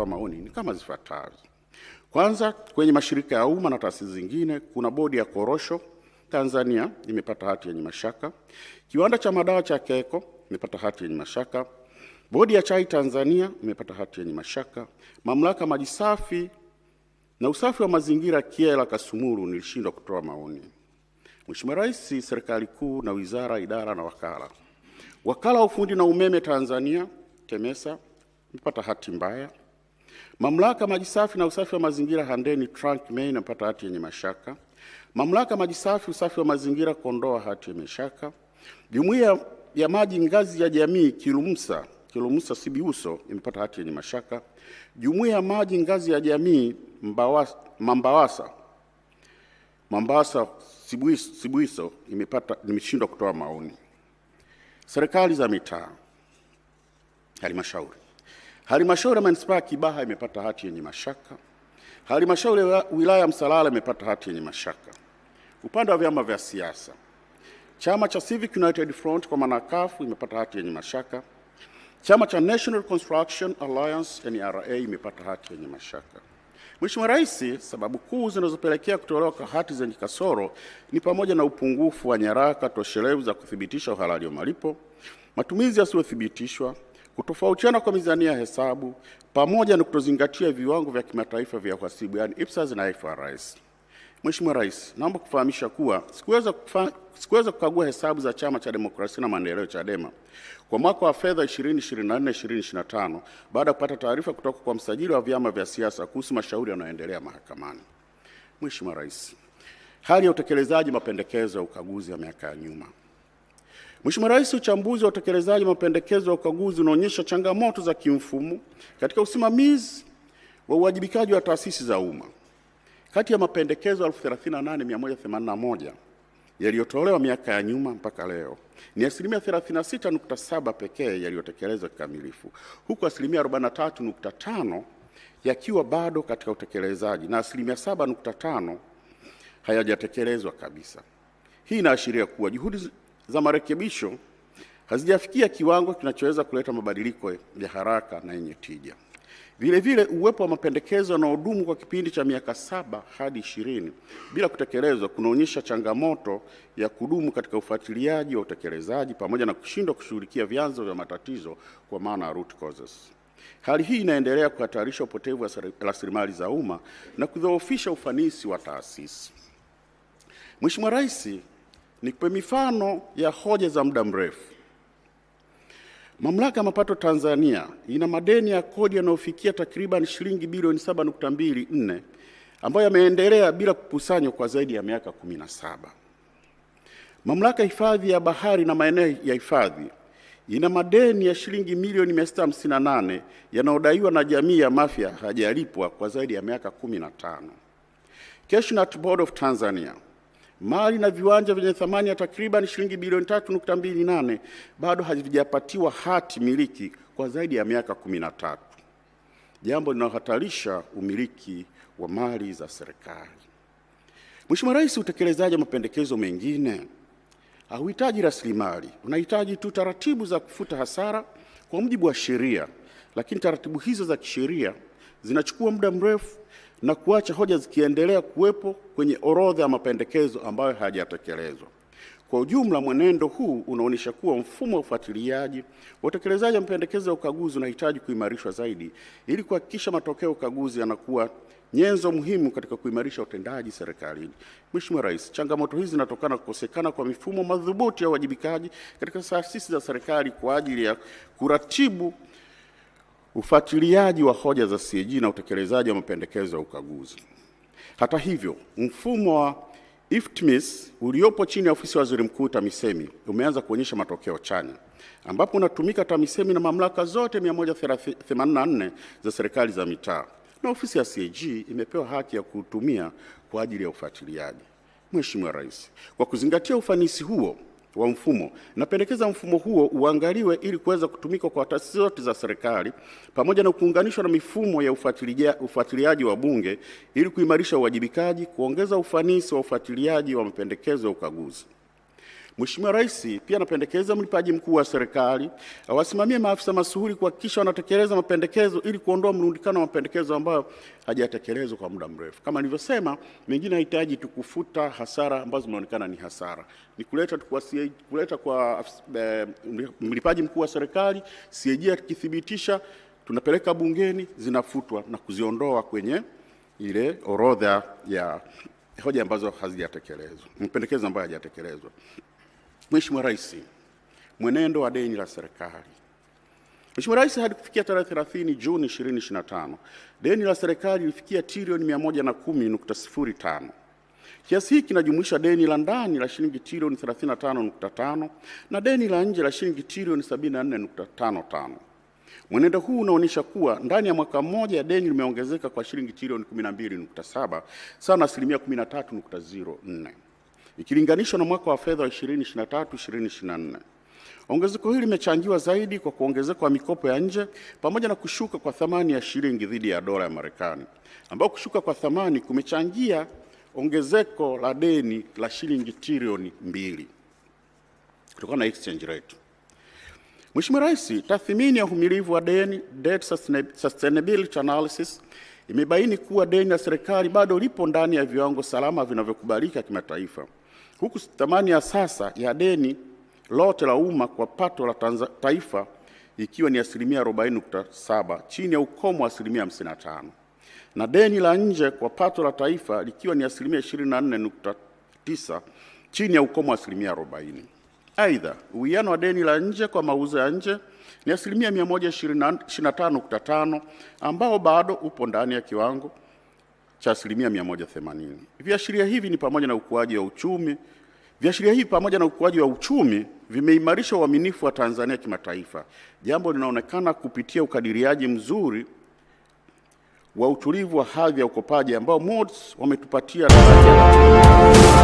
kutoa maoni ni kama zifuatazo. Kwanza, kwenye mashirika ya umma na taasisi zingine, kuna bodi ya korosho Tanzania imepata hati yenye mashaka. Kiwanda cha madawa cha Keko imepata hati yenye mashaka. Bodi ya chai Tanzania imepata hati yenye mashaka. Mamlaka maji safi na usafi wa mazingira Kyela Kasumulu nilishindwa kutoa maoni. Mheshimiwa Rais, serikali kuu na wizara, idara na wakala. Wakala wa ufundi na umeme Tanzania TEMESA imepata hati mbaya. Mamlaka maji safi na usafi wa mazingira Handeni Trunk Main imepata hati yenye mashaka. Mamlaka maji safi usafi wa mazingira Kondoa hati yenye mashaka. Jumuiya ya maji ngazi ya jamii Kilumusa Sibiuso imepata hati yenye mashaka. Jumuiya ya maji ngazi ya jamii Mambawasa Sibuiso nimeshindwa kutoa maoni. Serikali za mitaa. Halmashauri ya Manispaa Kibaha imepata hati yenye mashaka. Halmashauri ya wilaya Msalala imepata hati yenye mashaka. Upande wa vyama vya siasa, chama cha Civic United Front kwa maana CUF imepata hati yenye mashaka. Chama cha National Construction Alliance NRA imepata hati yenye mashaka. Mheshimiwa Rais, sababu kuu zinazopelekea kutolewa kwa hati zenye kasoro ni pamoja na upungufu wa nyaraka toshelevu za kuthibitisha uhalali wa malipo, matumizi yasiyothibitishwa, kutofautiana kwa mizania ya hesabu, pamoja na kutozingatia viwango vya kimataifa vya uhasibu, yani IPSAS na IFRS. Mheshimiwa Rais, naomba kufahamisha kuwa sikuweza kukagua hesabu za Chama cha Demokrasia na Maendeleo Chadema kwa mwaka wa fedha 2024-2025 baada ya kupata taarifa kutoka kwa msajili wa vyama vya siasa kuhusu mashauri yanayoendelea mahakamani. Mheshimiwa Rais, hali ya utekelezaji mapendekezo ya ukaguzi ya miaka ya nyuma. Mheshimiwa Rais, uchambuzi wa utekelezaji mapendekezo ya ukaguzi unaonyesha changamoto za kimfumo katika usimamizi wa uwajibikaji wa taasisi za umma. Kati ya mapendekezo 38,181 yaliyotolewa miaka ya nyuma mpaka leo, ni 36.7% pekee yaliyotekelezwa kikamilifu, huku 43.5% yakiwa bado katika utekelezaji na 7.5% hayajatekelezwa kabisa. Hii inaashiria kuwa juhudi za marekebisho hazijafikia kiwango kinachoweza kuleta mabadiliko ya haraka na yenye tija. Vile vile, uwepo wa mapendekezo yanayodumu kwa kipindi cha miaka 7 hadi 20 bila kutekelezwa kunaonyesha changamoto ya kudumu katika ufuatiliaji wa utekelezaji pamoja na kushindwa kushughulikia vyanzo vya matatizo kwa maana root causes. Hali hii inaendelea kuhatarisha upotevu wa rasilimali za umma na kudhoofisha ufanisi wa taasisi. Mheshimiwa Rais, nikupe mifano ya hoja za muda mrefu. Mamlaka ya Mapato Tanzania ina madeni ya kodi yanayofikia takriban shilingi bilioni 7.24 ambayo yameendelea bila kukusanywa kwa zaidi ya miaka 17. Mamlaka ya Hifadhi ya Bahari na Maeneo ya Hifadhi ina madeni ya shilingi milioni 658 yanayodaiwa na jamii ya Mafia hajalipwa kwa zaidi ya miaka 15. Cashnut Board of Tanzania, mali na viwanja vyenye thamani ya takriban shilingi bilioni 3.28 bado havijapatiwa hati miliki kwa zaidi ya miaka 13, jambo linalohatarisha umiliki wa mali za serikali. Mheshimiwa Rais, utekelezaji wa mapendekezo mengine hauhitaji rasilimali, unahitaji tu taratibu za kufuta hasara kwa mujibu wa sheria, lakini taratibu hizo za kisheria zinachukua muda mrefu na kuacha hoja zikiendelea kuwepo kwenye orodha ya mapendekezo ambayo hayajatekelezwa. Kwa ujumla, mwenendo huu unaonyesha kuwa mfumo wa ufuatiliaji wa utekelezaji wa mapendekezo ya ukaguzi unahitaji kuimarishwa zaidi ili kuhakikisha matokeo ya ukaguzi yanakuwa nyenzo muhimu katika kuimarisha utendaji serikalini. Mheshimiwa Rais, changamoto hizi zinatokana na kukosekana kwa mifumo madhubuti ya uwajibikaji katika taasisi za serikali kwa ajili ya kuratibu ufuatiliaji wa hoja za CAG na utekelezaji wa mapendekezo ya ukaguzi. Hata hivyo, mfumo wa IFTMIS uliopo chini ya ofisi ya Waziri Mkuu TAMISEMI umeanza kuonyesha matokeo chanya, ambapo unatumika TAMISEMI na mamlaka zote 184 za serikali za mitaa, na ofisi ya CAG imepewa haki ya kutumia kwa ajili ya ufuatiliaji. Mheshimiwa Rais, kwa kuzingatia ufanisi huo wa mfumo, napendekeza mfumo huo uangaliwe ili kuweza kutumika kwa taasisi zote za serikali pamoja na kuunganishwa na mifumo ya ufuatiliaji wa Bunge ili kuimarisha uwajibikaji, kuongeza ufanisi wa ufuatiliaji wa mapendekezo ya ukaguzi. Mheshimiwa Rais pia anapendekeza mlipaji mkuu wa serikali awasimamie maafisa masuhuri kuhakikisha wanatekeleza mapendekezo ili kuondoa mrundikano wa mapendekezo ambayo hajatekelezwa kwa muda mrefu. Kama nilivyosema, mengine hahitaji tu kufuta hasara ambazo zimeonekana ni hasara, ni kuleta kwa mlipaji mkuu wa serikali, CAG akithibitisha, tunapeleka bungeni, zinafutwa na kuziondoa kwenye ile orodha ya hoja ambazo hazijatekelezwa, mapendekezo ambayo hayajatekelezwa. Mheshimiwa Rais, mwenendo wa deni la serikali. Mheshimiwa Rais, hadi kufikia tarehe 30 Juni 2025, deni la serikali lilifikia trilioni 110.05. Kiasi hiki kinajumuisha deni la ndani la shilingi trilioni 35.5 na deni la nje la shilingi trilioni 74.55. Mwenendo huu unaonyesha kuwa ndani ya mwaka mmoja deni limeongezeka kwa shilingi trilioni 12.7 sawa na asilimia 13.04 ikilinganishwa na mwaka wa fedha wa 2023/2024. Ongezeko hili limechangiwa zaidi kwa kuongezeka kwa mikopo ya nje pamoja na kushuka kwa thamani ya shilingi dhidi ya dola ya Marekani, ambao kushuka kwa thamani kumechangia ongezeko la deni la shilingi trilioni 2 kutokana na exchange rate. Mheshimiwa Rais, tathmini ya uhimilivu wa deni, debt sustainability analysis, imebaini kuwa deni la serikali bado lipo ndani ya viwango salama vinavyokubalika kimataifa, huku thamani ya sasa ya deni lote la umma kwa pato la taifa ikiwa ni asilimia 40.7 chini ya ukomo wa asilimia 55, na deni la nje kwa pato la taifa likiwa ni asilimia 24.9 chini ya ukomo wa asilimia 40. Aidha, uwiano wa deni la nje kwa mauzo ya nje ni asilimia 125.5 ambao bado upo ndani ya kiwango cha asilimia 180. Viashiria hivi pamoja na ukuaji wa uchumi vimeimarisha uaminifu wa Tanzania kimataifa, jambo linaonekana kupitia ukadiriaji mzuri wa utulivu wa hadhi ya ukopaji ambao Moody's wametupatia daraja